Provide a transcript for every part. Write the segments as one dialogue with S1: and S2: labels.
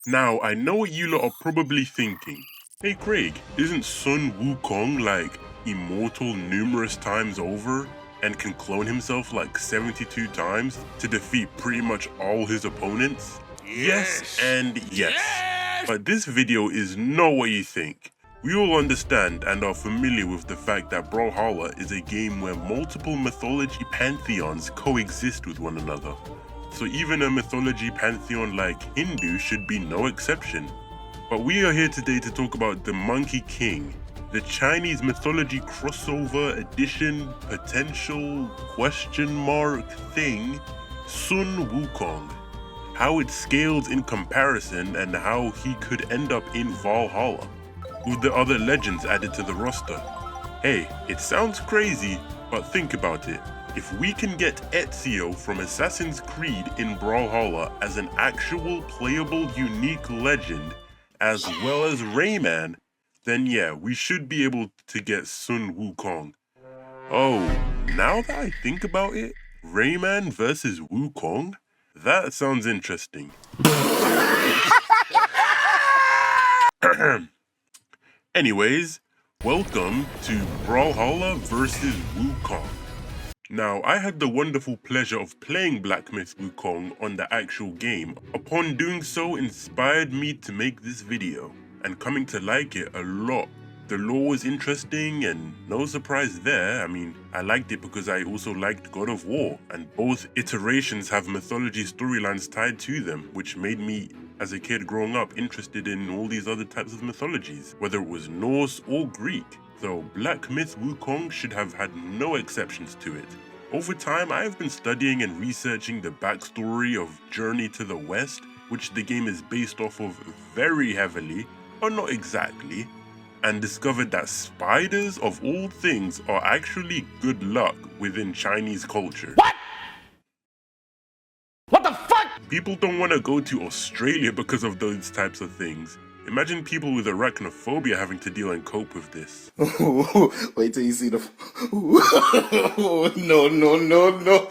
S1: Now, I know what you lot are probably thinking. Hey Craig, isn't Sun Wukong like immortal numerous times over and can clone himself like 72 times to defeat pretty much all his opponents? Yes and yes. But this video is not what you think. We all understand and are familiar with the fact that Brawlhalla is a game where multiple mythology pantheons coexist with one another. So even a mythology pantheon like Hindu should be no exception. But we are here today to talk about the Monkey King, the Chinese mythology crossover edition potential question mark thing, Sun Wukong. How it scales in comparison and how he could end up in Valhalla, with the other legends added to the roster. Hey, it sounds crazy, but think about it. If we can get Ezio from Assassin's Creed in Brawlhalla as an actual playable unique legend, as well as Rayman, then yeah, we should be able to get Sun Wukong. Oh, now that I think about it, Rayman versus Wukong? That sounds interesting. Anyways, welcome to Brawlhalla vs. Wukong. Now, I had the wonderful pleasure of playing Black Myth Wukong on the actual game. Upon doing so inspired me to make this video, and coming to like it a lot. The lore was interesting and no surprise there. I mean, I liked it because I also liked God of War, and both iterations have mythology storylines tied to them, which made me, as a kid growing up, interested in all these other types of mythologies, whether it was Norse or Greek. So Black Myth Wukong should have had no exceptions to it. Over time, I have been studying and researching the backstory of Journey to the West, which the game is based off of very heavily, but not exactly, and discovered that spiders of all things are actually good luck within Chinese culture.
S2: What? What the fuck?
S1: People don't want to go to Australia because of those types of things. Imagine people with arachnophobia having to deal and cope with this.
S3: Wait till you see the... No, no, no, no.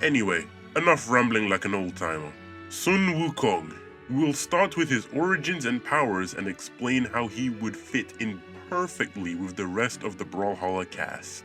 S1: Anyway, enough rambling like an old-timer. Sun Wukong. We will start with his origins and powers and explain how he would fit in perfectly with the rest of the Brawlhalla cast.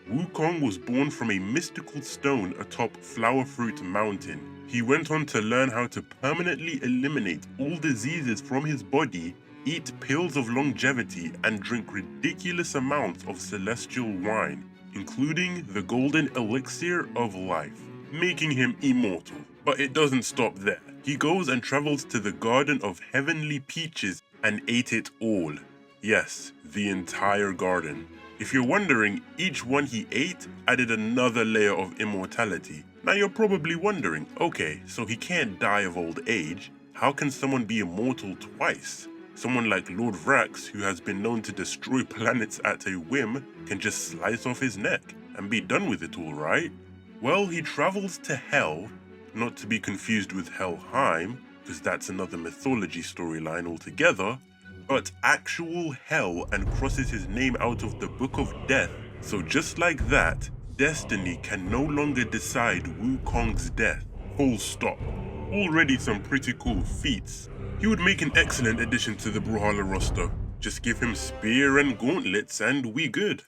S1: Wukong was born from a mystical stone atop Flower Fruit Mountain. He went on to learn how to permanently eliminate all diseases from his body, eat pills of longevity, and drink ridiculous amounts of celestial wine, including the golden elixir of life, making him immortal. But it doesn't stop there. He goes and travels to the Garden of Heavenly Peaches and ate it all. Yes, the entire garden. If you're wondering, each one he ate added another layer of immortality. Now you're probably wondering, okay, so he can't die of old age. How can someone be immortal twice? Someone like Lord Vrax, who has been known to destroy planets at a whim, can just slice off his neck and be done with it all, right? Well, he travels to Hell, not to be confused with Helheim, because that's another mythology storyline altogether, but actual hell, and crosses his name out of the Book of Death. So just like that, destiny can no longer decide Wukong's death. Full stop. Already some pretty cool feats. He would make an excellent addition to the Brawlhalla roster. Just give him spear and gauntlets and we good.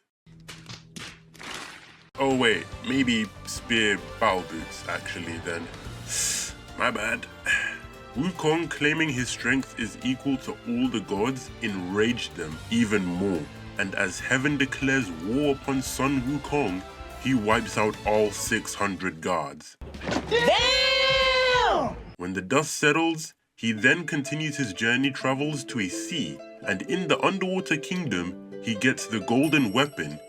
S1: Oh wait, maybe spear battle boots actually then. My bad. Wukong, claiming his strength is equal to all the gods, enraged them even more, and as heaven declares war upon Sun Wukong, he wipes out all 600 gods.
S2: Damn!
S1: When the dust settles, he then continues his journey travels to a sea, and in the underwater kingdom, he gets the golden weapon,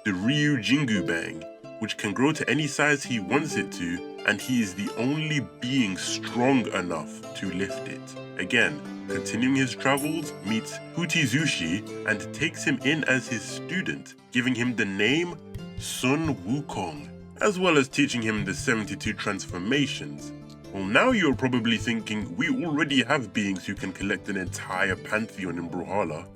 S1: the Ryu Jingu Bang, which can grow to any size he wants it to, and he is the only being strong enough to lift it. Again, continuing his travels, meets Hutizushi and takes him in as his student, giving him the name Sun Wukong, as well as teaching him the 72 transformations. Well, now you're probably thinking, we already have beings who can collect an entire pantheon in Brawlhalla.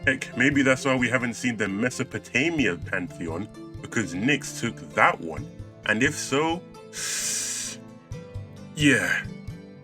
S1: Heck, maybe that's why we haven't seen the Mesopotamia pantheon, because Nyx took that one? And if so, yeah,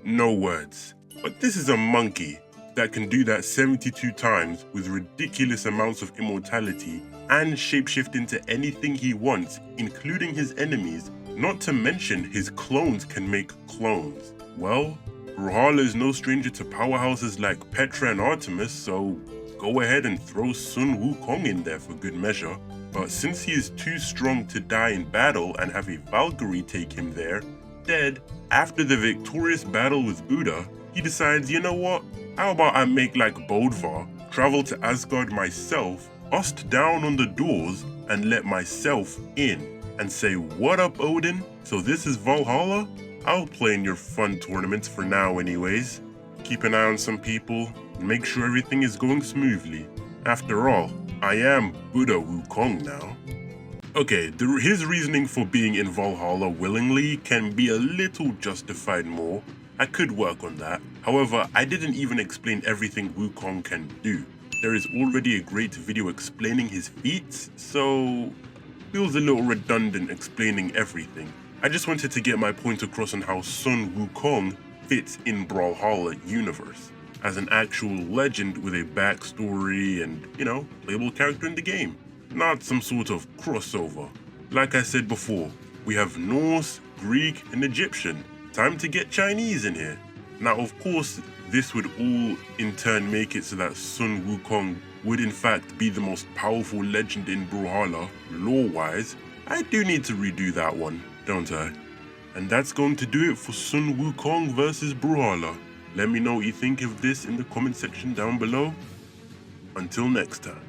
S1: no words. But this is a monkey that can do that 72 times with ridiculous amounts of immortality and shapeshift into anything he wants, including his enemies, not to mention his clones can make clones. Well, Brawlhalla is no stranger to powerhouses like Petra and Artemis, so go ahead and throw Sun Wukong in there for good measure. But since he is too strong to die in battle and have a Valkyrie take him there, dead, after the victorious battle with Buddha, he decides, you know what, how about I make like Bodvar, travel to Asgard myself, bust down on the doors and let myself in, and say, what up Odin? So this is Valhalla? I'll play in your fun tournaments for now anyways. Keep an eye on some people, and make sure everything is going smoothly. After all, I am Buddha Wukong now. Okay, his reasoning for being in Valhalla willingly can be a little justified more. I could work on that. However, I didn't even explain everything Wukong can do. There is already a great video explaining his feats, so feels a little redundant explaining everything. I just wanted to get my point across on how Sun Wukong fits in Brawlhalla universe as an actual legend with a backstory and, playable character in the game, not some sort of crossover. Like I said before, we have Norse, Greek, and Egyptian. Time to get Chinese in here. Now, of course, this would all in turn make it so that Sun Wukong would in fact be the most powerful legend in Brawlhalla, lore-wise. I do need to redo that one, don't I? And that's going to do it for Sun Wukong versus Brawlhalla. Let me know what you think of this in the comment section down below. Until next time.